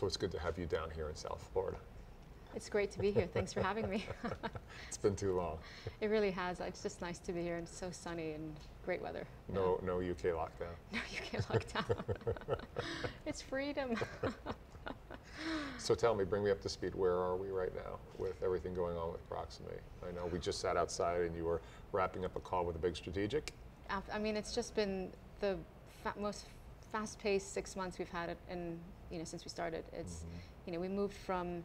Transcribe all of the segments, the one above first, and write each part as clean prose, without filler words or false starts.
So it's good to have you down here in South Florida. It's great to be here. Thanks for having me. It's been too long. It really has. It's just nice to be here, and it's so sunny and great weather. No UK lockdown. No UK lockdown. It's freedom. So tell me, bring me up to speed. Where are we right now with everything going on with Proximity? I know we just sat outside and you were wrapping up a call with a big strategic. I mean, it's just been the most fast-paced 6 months we've had in, since we started. It's, we moved from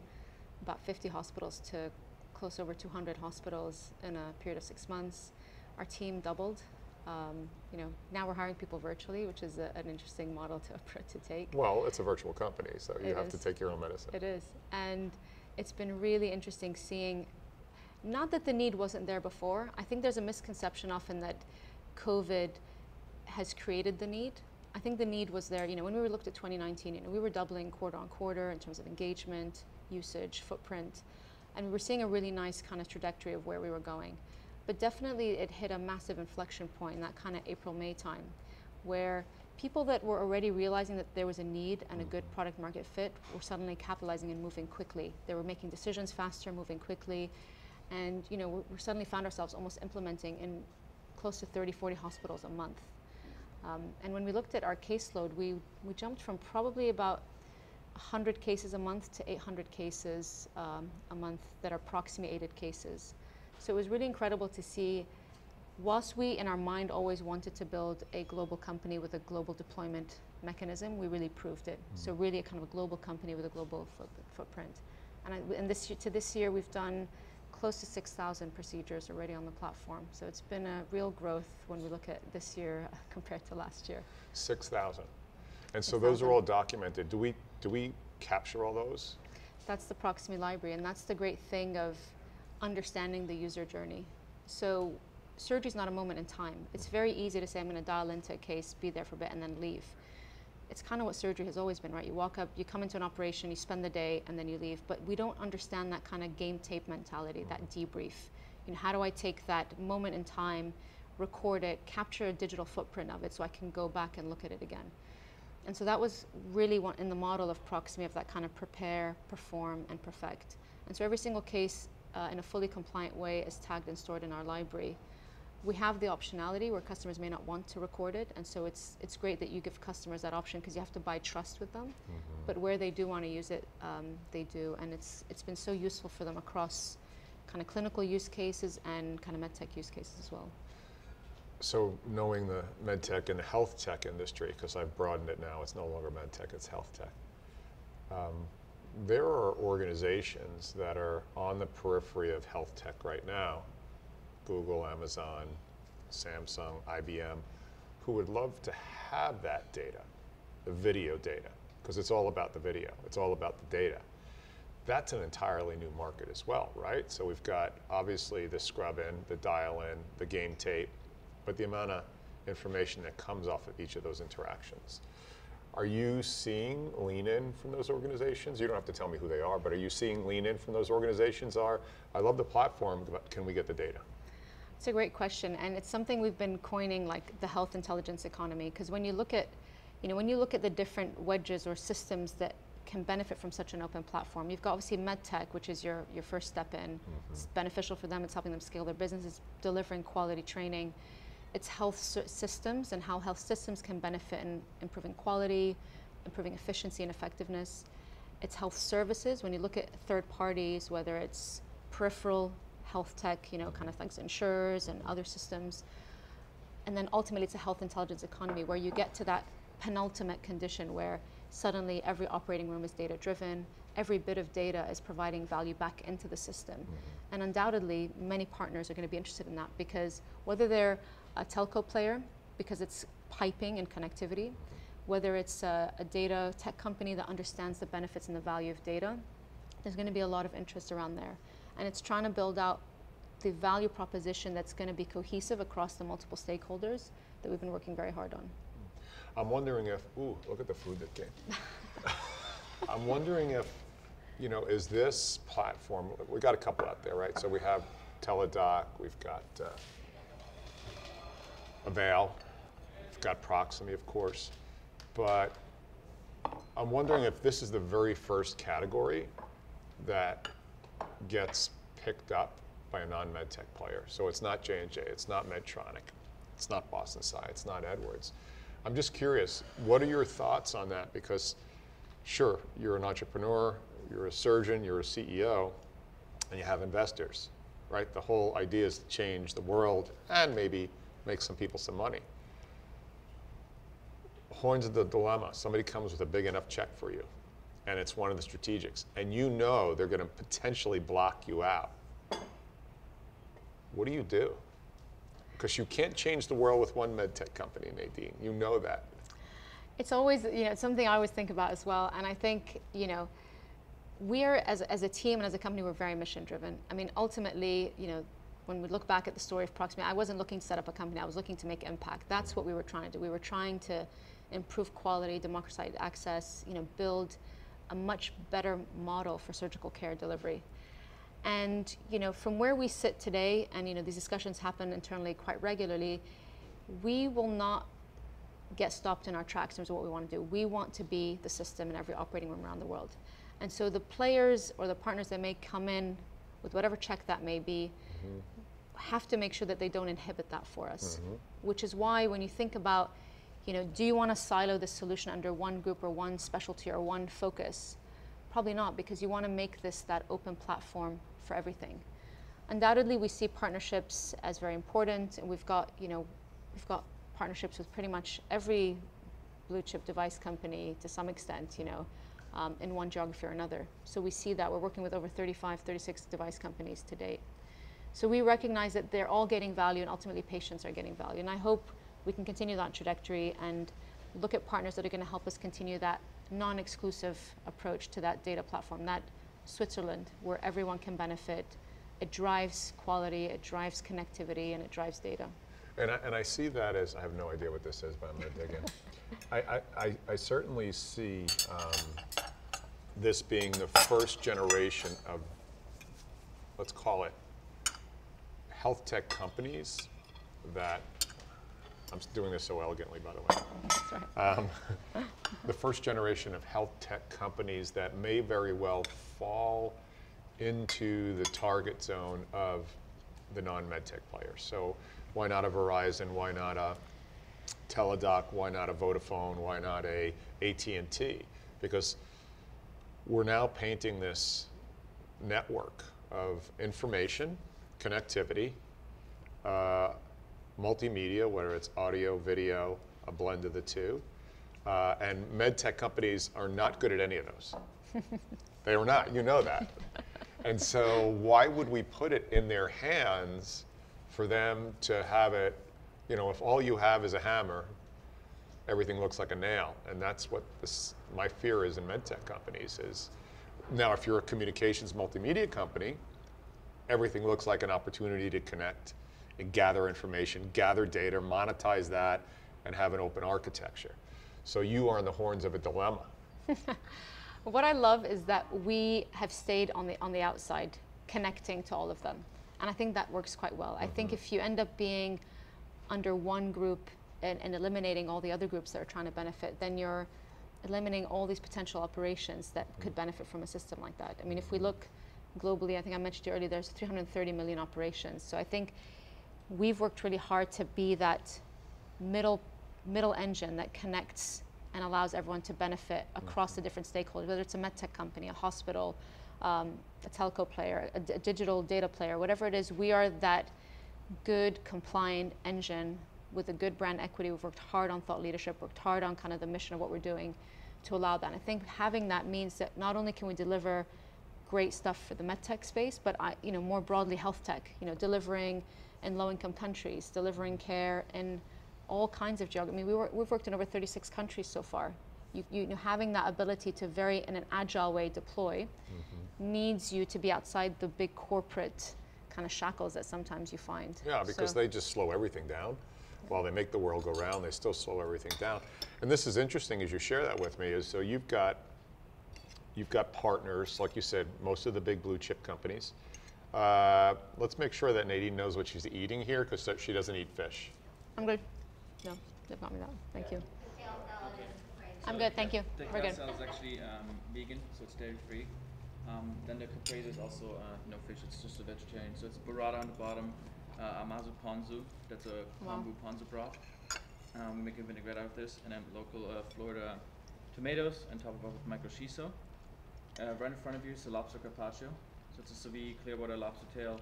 about 50 hospitals to close over 200 hospitals in a period of 6 months. Our team doubled. Now we're hiring people virtually, which is an interesting model to take. Well, it's a virtual company, so you have to take your own medicine. It is, and it's been really interesting seeing, not that the need wasn't there before. I think there's a misconception often that COVID has created the need. I think the need was there, when we looked at 2019, we were doubling quarter on quarter in terms of engagement, usage, footprint, and we were seeing a really nice kind of trajectory of where we were going. But definitely it hit a massive inflection point in that kind of April, May time, where people that were already realizing that there was a need and a good product market fit were suddenly capitalizing and moving quickly. They were making decisions faster, moving quickly, and we suddenly found ourselves almost implementing in close to 30, 40 hospitals a month. And when we looked at our caseload, we jumped from probably about 100 cases a month to 800 cases a month that are Proximity-aided cases. So it was really incredible to see, whilst we in our mind always wanted to build a global company with a global deployment mechanism, we really proved it. So really a kind of a global company with a global footprint. And this year we've done close to 6,000 procedures already on the platform. So it's been a real growth when we look at this year compared to last year. 6,000. And so those are all documented. Do we capture all those? That's the Proximity library, and that's the great thing of understanding the user journey. So surgery is not a moment in time. It's very easy to say, I'm going to dial into a case, be there for a bit, and then leave. It's kind of what surgery has always been, right? You walk up, you come into an operation, you spend the day, and then you leave. But we don't understand that kind of game tape mentality, that debrief. How do I take that moment in time, record it, capture a digital footprint of it so I can go back and look at it again? And so that was really in the model of Proximity, of that kind of prepare, perform, and perfect. And so every single case in a fully compliant way is tagged and stored in our library. We have the optionality where customers may not want to record it, and so it's great that you give customers that option because you have to buy trust with them. But where they do want to use it, they do, and it's been so useful for them across kind of clinical use cases and kind of medtech use cases as well. So knowing the medtech and the health tech industry, because I've broadened it now, it's no longer medtech, it's health tech. There are organizations that are on the periphery of health tech right now, Google, Amazon, Samsung, IBM, who would love to have that data, the video data, because it's all about the video, it's all about the data. That's an entirely new market as well, right? So we've got obviously the scrub in, the dial in, the game tape, but the amount of information that comes off of each of those interactions. Are you seeing lean in from those organizations? You don't have to tell me who they are, but are you seeing lean in from those organizations? I love the platform, but can we get the data? It's a great question, and it's something we've been coining like the health intelligence economy, because when you look at, the different wedges or systems that can benefit from such an open platform, you've got obviously medtech, which is your first step in. It's beneficial for them, it's helping them scale their business, it's delivering quality training. It's health systems and how health systems can benefit in improving quality, improving efficiency and effectiveness. It's health services. When you look at third parties, whether it's peripheral health tech, kind of thanks to insurers and other systems. And then ultimately it's a health intelligence economy where you get to that penultimate condition where suddenly every operating room is data driven, every bit of data is providing value back into the system. And undoubtedly, many partners are going to be interested in that because whether they're a telco player, because it's piping and connectivity, whether it's a data tech company that understands the benefits and the value of data, there's going to be a lot of interest around there. And it's trying to build out the value proposition that's going to be cohesive across the multiple stakeholders that we've been working very hard on. I'm wondering if, ooh, look at the food that came. I'm wondering if, is this platform, we got a couple out there, right? So we have Teledoc, we've got Agile, we've got Proximity, of course, but I'm wondering if this is the very first category that gets picked up by a non-medtech player. So it's not J&J, it's not Medtronic, it's not Boston Sci, it's not Edwards. I'm just curious, what are your thoughts on that? Because sure, you're an entrepreneur, you're a surgeon, you're a CEO, and you have investors, right? The whole idea is to change the world and maybe make some people some money. Horns of the dilemma. Somebody comes with a big enough check for you, and it's one of the strategics, and you know they're going to potentially block you out. What do you do? Because you can't change the world with one medtech company, Nadine. You know that. It's always, it's something I always think about as well. And I think, we're, as a team and as a company, we're very mission driven. I mean, ultimately, when we look back at the story of Proximity, I wasn't looking to set up a company, I was looking to make impact. That's what we were trying to do. We were trying to improve quality, democratize access, build a much better model for surgical care delivery. And from where we sit today, and these discussions happen internally quite regularly, we will not get stopped in our tracks in terms of what we want to do. We want to be the system in every operating room around the world. And so the players or the partners that may come in with whatever check that may be, have to make sure that they don't inhibit that for us. Which is why when you think about, do you want to silo the solution under one group or one specialty or one focus? Probably not, because you want to make this that open platform for everything. Undoubtedly, we see partnerships as very important, and we've got partnerships with pretty much every blue chip device company to some extent, in one geography or another. So we see that we're working with over 35, 36 device companies to date. So we recognize that they're all getting value, and ultimately patients are getting value. And I hope we can continue that trajectory and look at partners that are going to help us continue that non-exclusive approach to that data platform, that Switzerland where everyone can benefit. It drives quality, it drives connectivity, and it drives data. And I see that as, I have no idea what this is, but I'm going to dig in. I certainly see this being the first generation of, let's call it, health tech companies that, I'm doing this so elegantly, by the way. That's right. The first generation of health tech companies that may very well fall into the target zone of the non-medtech players. So why not a Verizon? Why not a Teledoc? Why not a Vodafone? Why not a AT&T? Because we're now painting this network of information, connectivity, multimedia, whether it's audio, video, a blend of the two. And medtech companies are not good at any of those. They are not, you know that. And so why would we put it in their hands for them to have it, if all you have is a hammer, everything looks like a nail. And that's what my fear is in medtech companies is, now if you're a communications multimedia company, everything looks like an opportunity to connect and gather information, gather data, monetize that, and have an open architecture. So you are on the horns of a dilemma. What I love is that we have stayed on the outside, connecting to all of them. And I think that works quite well. I think if you end up being under one group and eliminating all the other groups that are trying to benefit, then you're eliminating all these potential operations that could benefit from a system like that. I mean, if we look globally, I think I mentioned to you earlier, there's 330 million operations. So I think we've worked really hard to be that middle engine that connects and allows everyone to benefit across the different stakeholders, whether it's a medtech company, a hospital, a telco player, a digital data player, whatever it is. We are that good, compliant engine with a good brand equity. We've worked hard on thought leadership, worked hard on kind of the mission of what we're doing to allow that. And I think having that means that not only can we deliver great stuff for the medtech space, but more broadly health tech, delivering in low-income countries, delivering care in all kinds of geography. I mean, we've worked in over 36 countries so far. Having that ability to in an agile way deploy needs you to be outside the big corporate kind of shackles that sometimes you find. Yeah, because they just slow everything down. While they make the world go round, they still slow everything down. And this is interesting as you share that with me, is so you've got partners, like you said, most of the big blue chip companies. Let's make sure that Nadine knows what she's eating here, because she doesn't eat fish. I'm good. No, they've got me that one. Thank you. Kale salad and rice I'm good, thank you. The We're good. carousel is actually vegan, so it's dairy-free. Then the caprese is also no fish, it's just a vegetarian. So it's burrata on the bottom, amazu ponzu, that's a kombu ponzu broth. We make a vinaigrette out of this, and then local Florida tomatoes, and top of it with micro shiso. Right in front of you is the lobster carpaccio. So it's a sous vide clear water lobster tail,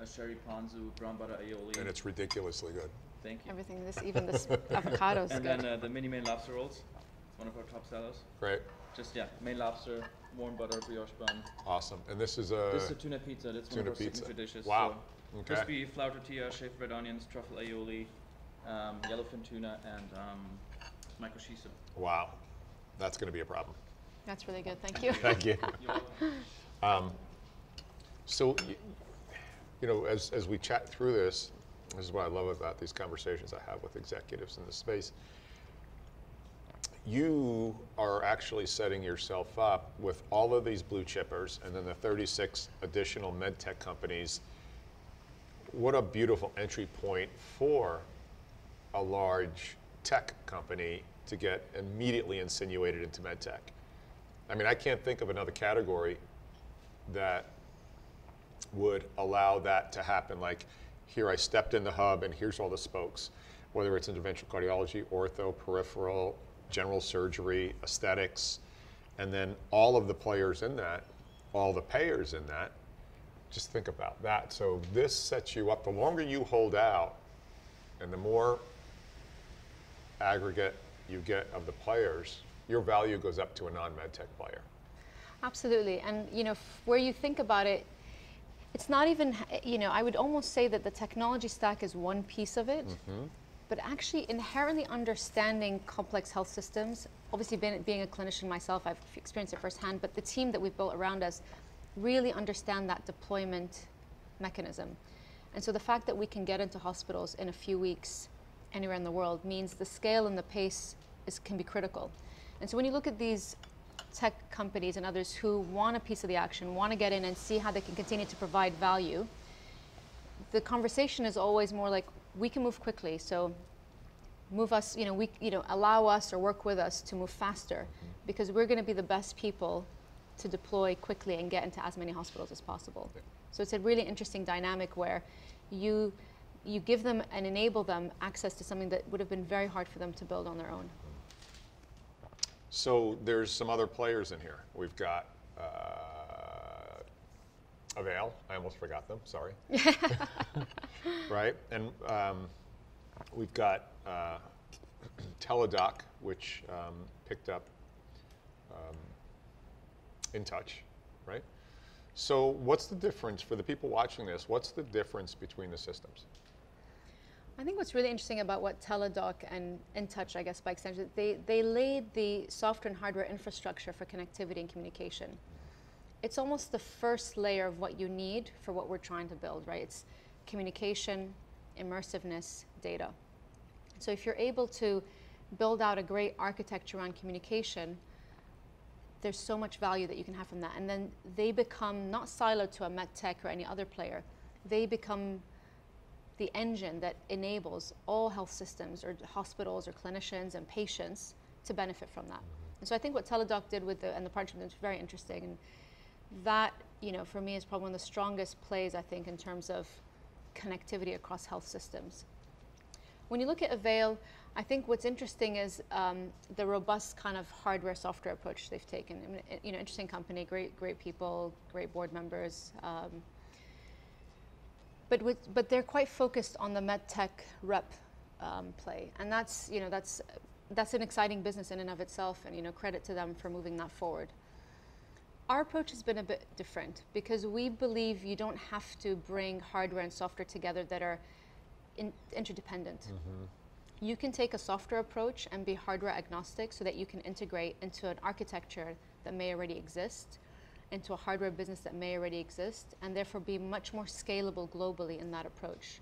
a sherry ponzu, brown butter aioli. And it's ridiculously good. Thank you. Everything, even this avocado's And good. then the mini main lobster rolls. It's one of our top sellers. Great. Just main lobster, warm butter, brioche bun. Awesome. And this is This is a tuna pizza. That's one of our signature dishes. Wow. So Okay. crispy flour tortilla, shaved red onions, truffle aioli, yellowfin tuna, and micro shiso. Wow. That's going to be a problem. That's really good, thank you. Thank you. You're welcome. So, you know, as we chat through this is what I love about these conversations I have with executives in this space. You are actually setting yourself up with all of these blue chippers and then the 36 additional med tech companies. What a beautiful entry point for a large tech company to get immediately insinuated into med tech. I mean, I can't think of another category that would allow that to happen. Like, here I stepped in the hub and here's all the spokes, whether it's interventional cardiology, ortho, peripheral, general surgery, aesthetics, and then all of the players in that, all the payers in that. Just think about that. So this sets you up. The longer you hold out and the more aggregate you get of the players, your value goes up to a non-med tech player. Absolutely, and you know, where you think about it, it's not even, you know, I would almost say that the technology stack is one piece of it, but actually inherently understanding complex health systems, obviously being a clinician myself, I've experienced it firsthand, but the team that we've built around us really understand that deployment mechanism. And so the fact that we can get into hospitals in a few weeks anywhere in the world means the scale and the pace can be critical. And so when you look at these tech companies and others who want a piece of the action, want to get in and see how they can continue to provide value, the conversation is always more like, we can move quickly, so move us, allow us or work with us to move faster, because we're going to be the best people to deploy quickly and get into as many hospitals as possible. Yeah. So it's a really interesting dynamic where you give them and enable them access to something that would have been very hard for them to build on their own. So there's some other players in here. We've got Avail. I almost forgot them, sorry. Right? And we've got Teledoc, which picked up In Touch, right? So what's the difference, for the people watching this, what's the difference between the systems? I think what's really interesting about what Teledoc and In Touch, I guess by extension, they laid the software and hardware infrastructure for connectivity and communication. It's almost the first layer of what you need for what we're trying to build, right? It's communication, immersiveness, data. So if you're able to build out a great architecture around communication, there's so much value that you can have from that. And then they become not siloed to a MedTech or any other player. They become the engine that enables all health systems or hospitals or clinicians and patients to benefit from that. And so I think what Teledoc did with the partnership is very interesting. And that, for me is probably one of the strongest plays, I think, in terms of connectivity across health systems. When you look at Avail, I think what's interesting is the robust kind of hardware software approach they've taken. I mean, interesting company, great people, great board members. But they're quite focused on the MedTech rep play, and that's an exciting business in and of itself, and credit to them for moving that forward. Our approach has been a bit different because we believe you don't have to bring hardware and software together that are interdependent. You can take a software approach and be hardware agnostic so that you can integrate into an architecture that may already exist, into a hardware business that may already exist, and therefore be much more scalable globally in that approach.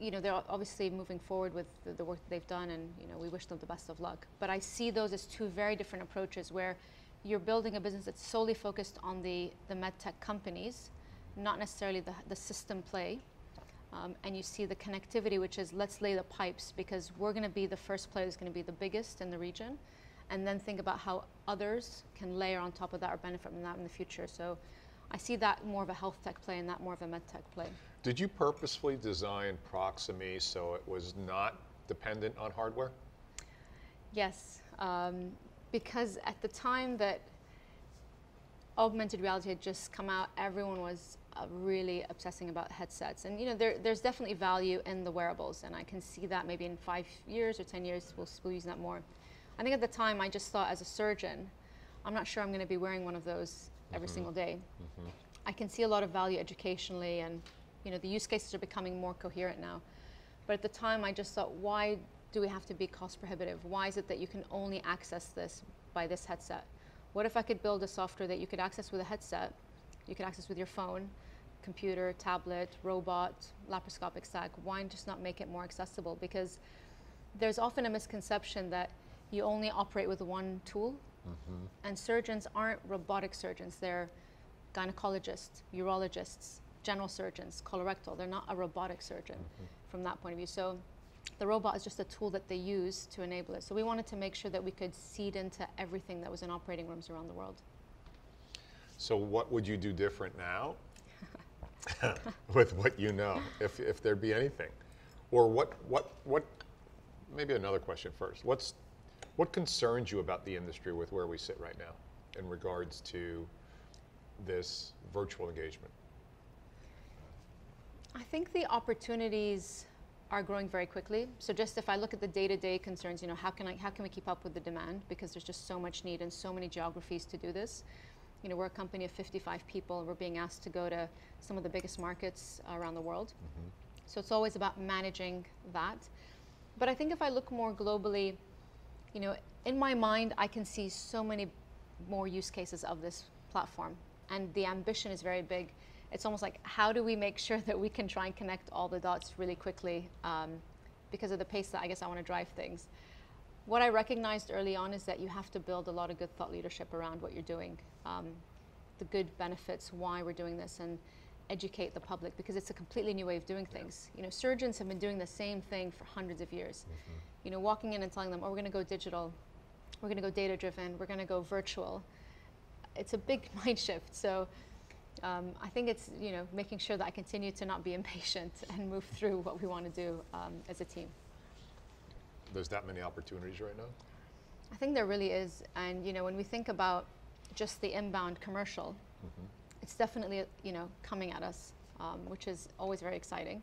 They're obviously moving forward with the work that they've done, and we wish them the best of luck. But I see those as two very different approaches where you're building a business that's solely focused on the MedTech companies, not necessarily the system play. and you see the connectivity, which is let's lay the pipes because we're going to be the first player who's going to be the biggest in the region, and then think about how others can layer on top of that or benefit from that in the future. So I see that more of a health tech play and that more of a med tech play. Did you purposefully design Proximy so it was not dependent on hardware? Yes, because at the time that augmented reality had just come out, everyone was really obsessing about headsets. And there's definitely value in the wearables, and I can see that maybe in 5 years or 10 years, we'll use that more. I think at the time, I just thought as a surgeon, I'm not sure I'm going to be wearing one of those every single day. I can see a lot of value educationally, and the use cases are becoming more coherent now. But at the time, I just thought, why do we have to be cost prohibitive? Why is it that you can only access this by this headset? What if I could build a software that you could access with a headset, you could access with your phone, computer, tablet, robot, laparoscopic sac? Why just not make it more accessible? Because there's often a misconception that you only operate with one tool, and surgeons aren't robotic surgeons. They're gynecologists, urologists, general surgeons, colorectal. They're not a robotic surgeon from that point of view. So the robot is just a tool that they use to enable it. So we wanted to make sure that we could seed into everything that was in operating rooms around the world. So what would you do different now with what you know, if there'd be anything? Or what, maybe another question first. What concerns you about the industry with where we sit right now in regards to this virtual engagement? I think the opportunities are growing very quickly. So just if I look at the day-to-day concerns, how can we keep up with the demand? Because there's just so much need and so many geographies to do this. We're a company of 55 people, and we're being asked to go to some of the biggest markets around the world. So it's always about managing that. But I think if I look more globally, in my mind, I can see so many more use cases of this platform, and the ambition is very big. It's almost like, how do we make sure that we can try and connect all the dots really quickly because of the pace that I guess I want to drive things. What I recognized early on is that you have to build a lot of good thought leadership around what you're doing, the good benefits, why we're doing this, and educate the public, because it's a completely new way of doing things. Surgeons have been doing the same thing for hundreds of years. Walking in and telling them, oh, we're going to go digital, we're going to go data-driven, we're going to go virtual. It's a big mind shift. So I think it's making sure that I continue to not be impatient and move through what we want to do as a team. There's that many opportunities right now? I think there really is. And when we think about just the inbound commercial, it's definitely coming at us, which is always very exciting.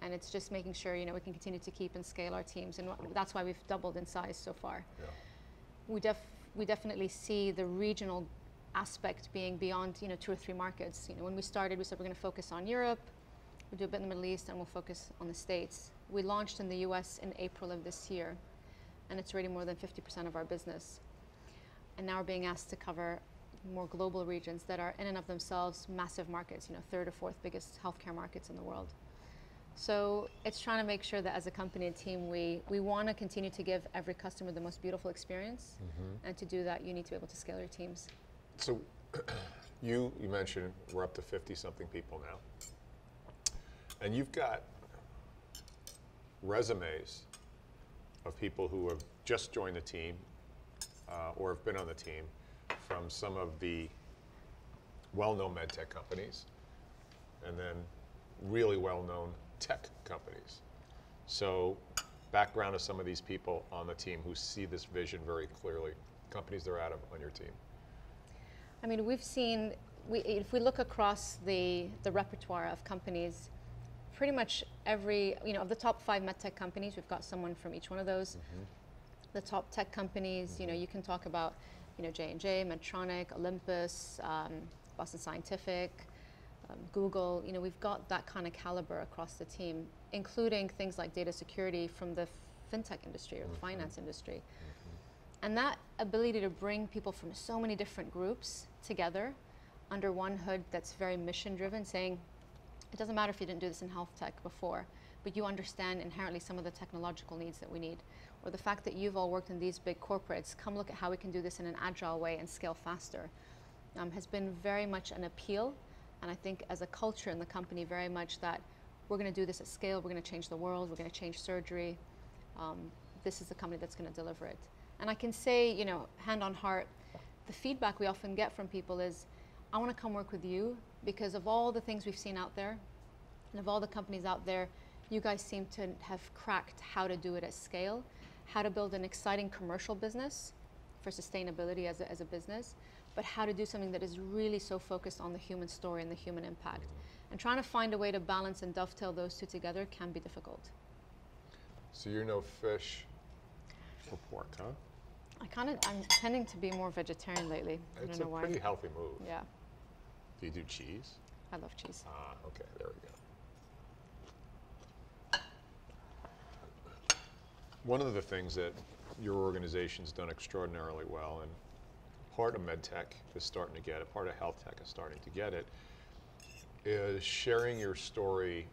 And it's just making sure we can continue to keep and scale our teams, and that's why we've doubled in size so far. Yeah. We definitely see the regional aspect being beyond 2 or 3 markets. When we started, we said we're going to focus on Europe, we'll do a bit in the Middle East, and we'll focus on the States. We launched in the US in April of this year, and it's already more than 50% of our business. And now we're being asked to cover more global regions that are in and of themselves massive markets, 3rd or 4th biggest healthcare markets in the world. So it's trying to make sure that as a company and team, we want to continue to give every customer the most beautiful experience. And to do that, you need to be able to scale your teams. So you mentioned we're up to 50-something people now. And you've got resumes of people who have just joined the team or have been on the team from some of the well-known med tech companies, and then really well-known tech companies. So background of some of these people on the team who see this vision very clearly, companies they're out of on your team. I mean, we've seen, if we look across the repertoire of companies, pretty much every, of the top 5 medtech companies, we've got someone from each one of those. The top tech companies, you can talk about, J&J, Medtronic, Olympus, Boston Scientific, Google. We've got that kind of caliber across the team, including things like data security from the fintech industry or the finance industry. And that ability to bring people from so many different groups together under one hood that's very mission driven, saying, it doesn't matter if you didn't do this in health tech before, but you understand inherently some of the technological needs that we need. Or the fact that you've all worked in these big corporates, come look at how we can do this in an agile way and scale faster, has been very much an appeal. And I think as a culture in the company, very much that we're going to do this at scale, we're going to change the world, we're going to change surgery. This is the company that's going to deliver it. And I can say, you know, hand on heart, the feedback we often get from people is, I want to come work with you because of all the things we've seen out there and of all the companies out there, you guys seem to have cracked how to do it at scale, how to build an exciting commercial business for sustainability as a business, but how to do something that is really so focused on the human story and the human impact. And trying to find a way to balance and dovetail those two together can be difficult. So you're no fish or pork, huh? I'm tending to be more vegetarian lately. I don't know why. It's a pretty healthy move. Yeah. Do you do cheese? I love cheese. Ah, okay, there we go. One of the things that your organization's done extraordinarily well, and part of MedTech is starting to get it, part of Healthtech is starting to get it, is sharing your story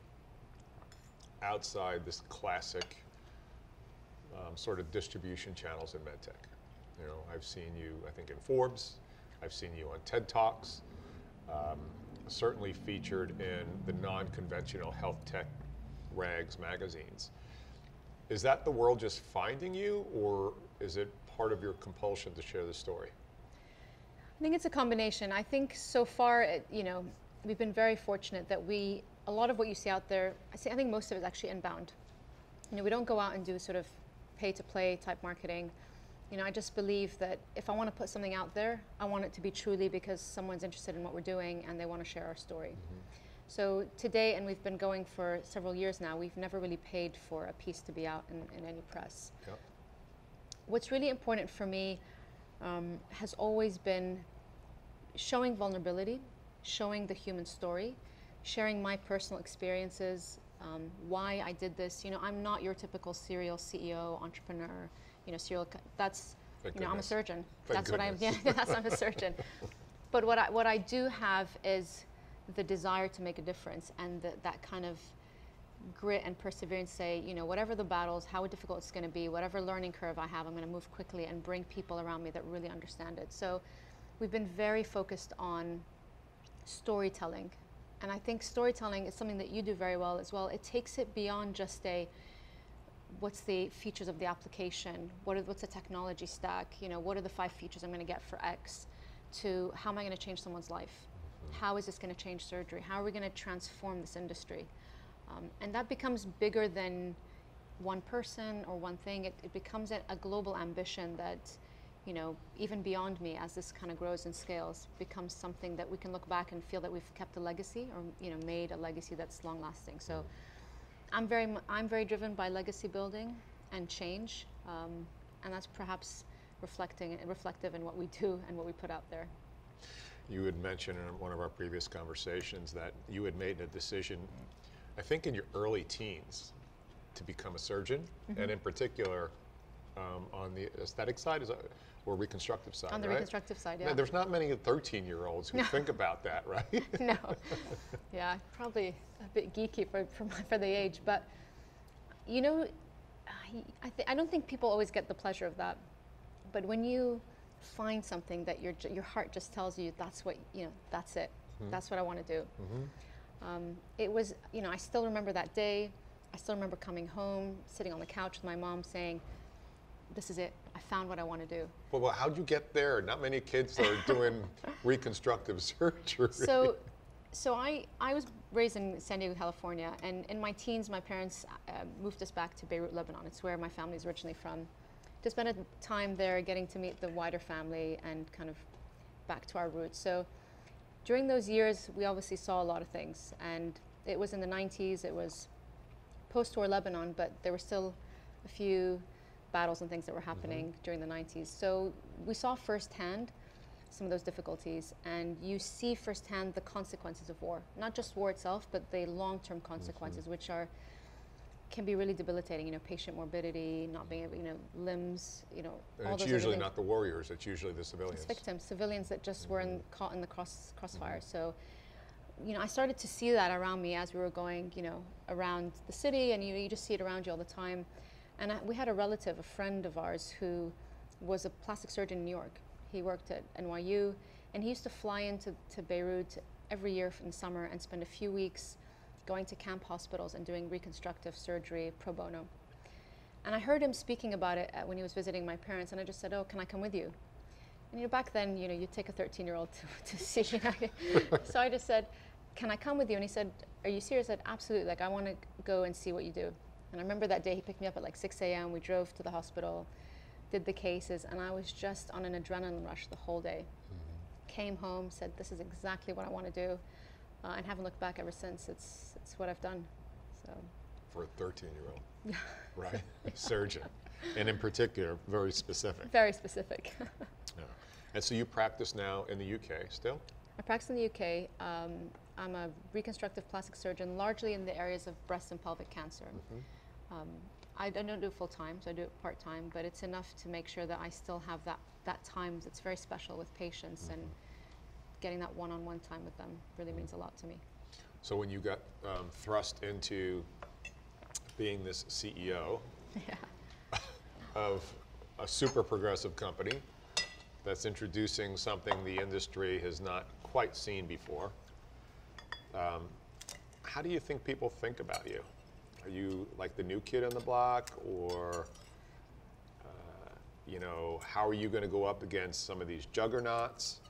outside this classic sort of distribution channels in MedTech. You know, I've seen you, I think, in Forbes. I've seen you on TED Talks. Certainly featured in the non-conventional health tech rags magazines. Is that the world just finding you, or is it part of your compulsion to share the story? I think it's a combination. I think so far, you know, we've been very fortunate that a lot of what you see out there, I think most of it is actually inbound. You know, we don't go out and do sort of pay-to-play type marketing. You know, I just believe that if I want to put something out there, I want it to be truly because someone's interested in what we're doing and they want to share our story. Mm-hmm. So today, and we've been going for several years now, we've never really paid for a piece to be out in any press. Yep. What's really important for me has always been showing vulnerability, showing the human story, sharing my personal experiences, why I did this. You know, I'm not your typical serial CEO, entrepreneur, you know, that's, you know, I'm a surgeon. That's what I'm, yeah, I'm a surgeon. But what I do have is the desire to make a difference and that kind of grit and perseverance, say, you know, whatever the battles, how difficult it's going to be, whatever learning curve I have, I'm going to move quickly and bring people around me that really understand it. So we've been very focused on storytelling. And I think storytelling is something that you do very well as well. It takes it beyond just what's the features of the application, what's the technology stack, you know, what are the 5 features I'm going to get for X, to how am I going to change someone's life? How is this going to change surgery? How are we going to transform this industry? And that becomes bigger than one person or one thing. It becomes a global ambition that, you know, even beyond me, as this kind of grows and scales, becomes something that we can look back and feel that we've kept a legacy, or, you know, made a legacy that's long lasting. So I'm very driven by legacy building and change, and that's perhaps reflective in what we do and what we put out there. You had mentioned in one of our previous conversations that you had made a decision, I think in your early teens, to become a surgeon, and in particular on the aesthetic side or reconstructive side, on the right? Reconstructive side, yeah. Now, there's not many 13-year-olds who think about that, right? No. Yeah, probably a bit geeky for the age, but you know, I don't think people always get the pleasure of that. But when you find something that your heart just tells you that's what, you know, that's it. That's what I want to do. It was, you know, I still remember that day. I still remember coming home, sitting on the couch with my mom saying, this is it. I found what I want to do. Well, how'd you get there? Not many kids are doing reconstructive surgery. So I was raised in San Diego, California, and in my teens, my parents moved us back to Beirut, Lebanon. It's where my family is originally from. To spend a time there, getting to meet the wider family and kind of back to our roots. So during those years, we obviously saw a lot of things, and it was in the 90s. It was post-war Lebanon, but there were still a few battles and things that were happening during the 90s. So we saw firsthand some of those difficulties, and you see firsthand the consequences of war. Not just war itself, but the long-term consequences, which can be really debilitating. You know, patient morbidity, not being able, you know, limbs, you know, and all it's those usually not the warriors, it's usually the civilians. It's victims, civilians that just were caught in the crossfire. So, you know, I started to see that around me as we were going, you know, around the city, and you just see it around you all the time. And we had a relative, a friend of ours, who was a plastic surgeon in New York. He worked at NYU, and he used to fly into Beirut every year in the summer and spend a few weeks going to camp hospitals and doing reconstructive surgery pro bono. And I heard him speaking about it when he was visiting my parents, and I just said, oh, can I come with you? And back then, you take a 13-year-old to see, So I just said, can I come with you? And he said, are you serious? I said, absolutely, like I want to go and see what you do. And I remember that day he picked me up at like 6 a.m. We drove to the hospital, did the cases, and I was just on an adrenaline rush the whole day. Came home, said, this is exactly what I want to do, and haven't looked back ever since. It's what I've done, so. For a 13-year-old, right? Surgeon, and in particular, very specific. Very specific. Yeah. And so you practice now in the UK still? I practice in the UK. I'm a reconstructive plastic surgeon, largely in the areas of breast and pelvic cancer. I don't do it full time, so I do it part time, but it's enough to make sure that I still have that time that's very special with patients, and getting that one-on-one time with them really means a lot to me. So when you got thrust into being this CEO of a super progressive company that's introducing something the industry has not quite seen before, how do you think people think about you? Are you like the new kid on the block, or how are you going to go up against some of these juggernauts?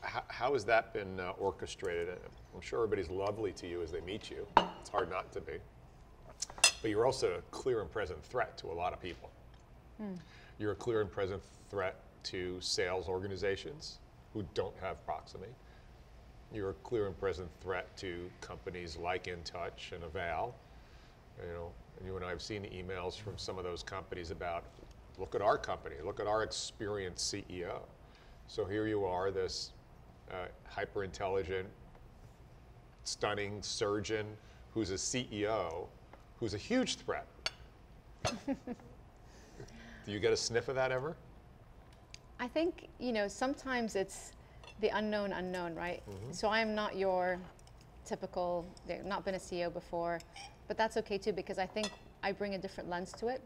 How has that been orchestrated? I'm sure everybody's lovely to you as they meet you. It's hard not to be. But you're also a clear and present threat to a lot of people. You're a clear and present threat to sales organizations who don't have proximity. You're a clear and present threat to companies like InTouch and Agile. And you and I have seen emails from some of those companies about, look at our company, look at our experienced CEO. So here you are, this hyper-intelligent, stunning surgeon who's a CEO, who's a huge threat. Do you get a sniff of that ever? I think, sometimes it's the unknown, right? So I am not your typical, I've not been a CEO before, but that's okay too, because I think I bring a different lens to it.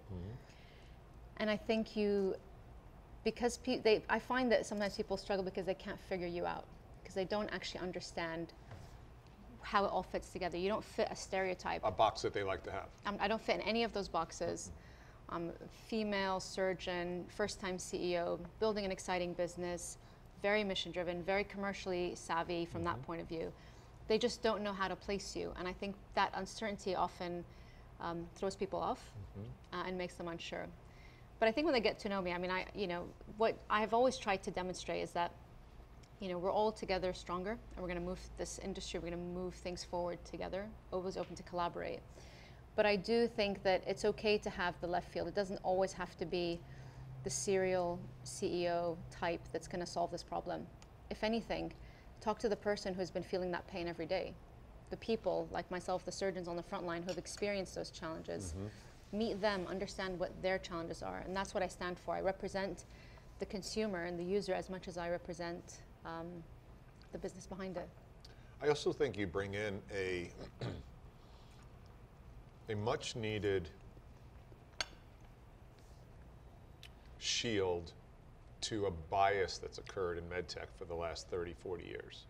And I think I find that sometimes people struggle because they can't figure you out, because they don't actually understand how it all fits together. You don't fit a stereotype. A box that they like to have. I don't fit in any of those boxes. I'm a female surgeon, first-time CEO, building an exciting business, very mission-driven, very commercially savvy from that point of view. They just don't know how to place you, and I think that uncertainty often throws people off and makes them unsure. But I think when they get to know me, what I have always tried to demonstrate is that, we're all together stronger, and we're going to move this industry, we're going to move things forward together, always open to collaborate. But I do think that it's okay to have the left field. It doesn't always have to be the serial CEO type that's going to solve this problem. If anything, talk to the person who's been feeling that pain every day. The people, like myself, the surgeons on the front line who have experienced those challenges. Meet them, understand what their challenges are, and that's what I stand for. I represent the consumer and the user as much as I represent the business behind it. I also think you bring in a much needed shield to a bias that's occurred in medtech for the last 30, 40 years.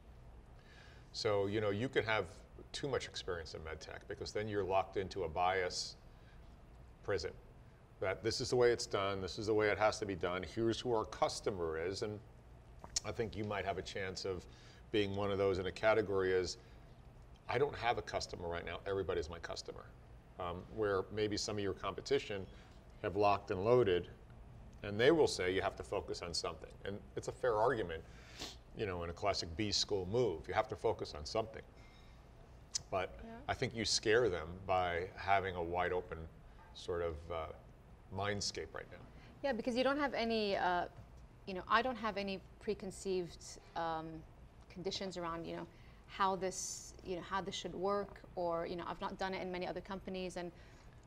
So, you could have too much experience in medtech, because then you're locked into a bias prison. That this is the way it's done, this is the way it has to be done, here's who our customer is. And I think you might have a chance of being one of those in a category as, I don't have a customer right now, everybody's my customer. Where maybe some of your competition have locked and loaded, and they will say you have to focus on something. And it's a fair argument, in a classic B school move, you have to focus on something. But I think you scare them by having a wide open sort of mindscape right now. Yeah, because you don't have any, I don't have any preconceived conditions around, how this should work, or, I've not done it in many other companies, and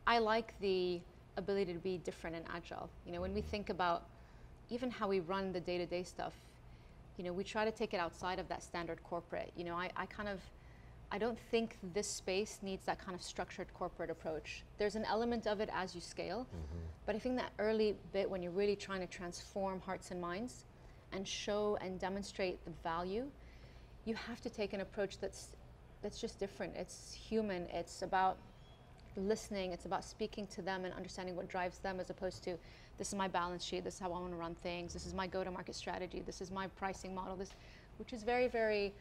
I like the ability to be different and agile. When we think about even how we run the day-to-day stuff, we try to take it outside of that standard corporate. I don't think this space needs that kind of structured corporate approach. There's an element of it as you scale, but I think that early bit when you're really trying to transform hearts and minds and show and demonstrate the value, you have to take an approach that's that's just different. It's human. It's about listening. It's about speaking to them and understanding what drives them, as opposed to, this is my balance sheet, this is how I want to run things, this is my go-to-market strategy, this is my pricing model, which is very, very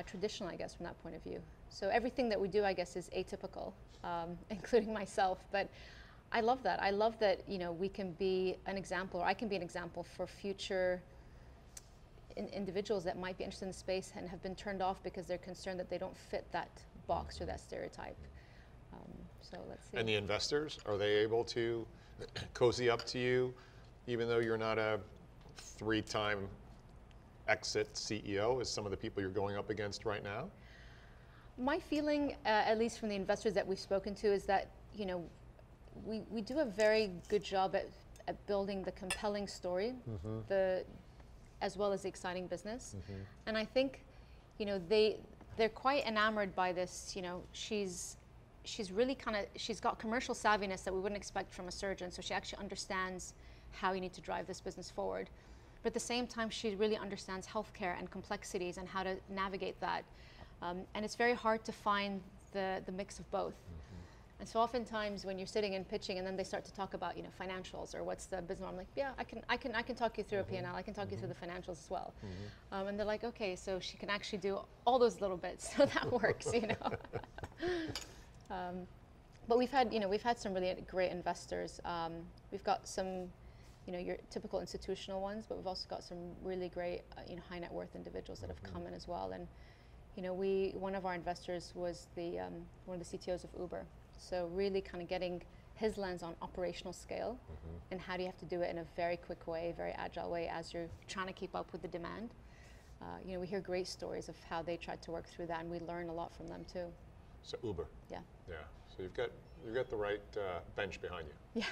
traditional, I guess, from that point of view. So everything that we do, I guess, is atypical, including myself. But I love that. I love that, you know, we can be an example, or I can be an example for future individuals that might be interested in the space and have been turned off because they're concerned that they don't fit that box or that stereotype. So let's see. And the investors, are they able to cozy up to you, even though you're not a 3-time exit CEO, as some of the people you're going up against right now? My feeling, at least from the investors that we've spoken to, is that, you know, we do a very good job at building the compelling story, as well as the exciting business. And I think, you know, they're quite enamored by this. You know, she's really she's got commercial savviness that we wouldn't expect from a surgeon. So she actually understands how you need to drive this business forward. But at the same time, she really understands healthcare and complexities and how to navigate that. And it's very hard to find the mix of both. And so oftentimes when you're sitting and pitching and then they start to talk about, you know, financials or what's the business, I'm like, yeah, I can talk you through a P&L, I can talk you through the financials as well. And they're like, okay, so she can actually do all those little bits, so that works, you know. But we've had some really great investors. We've got some, you know, your typical institutional ones, but we've also got some really great, you know, high net worth individuals that have come in as well. And, you know, one of our investors was one of the CTOs of Uber. So really kind of getting his lens on operational scale and how do you have to do it in a very quick way, very agile way as you're trying to keep up with the demand. You know, we hear great stories of how they tried to work through that, and we learn a lot from them too. So Uber. Yeah. Yeah. So you've got the right bench behind you. Yeah.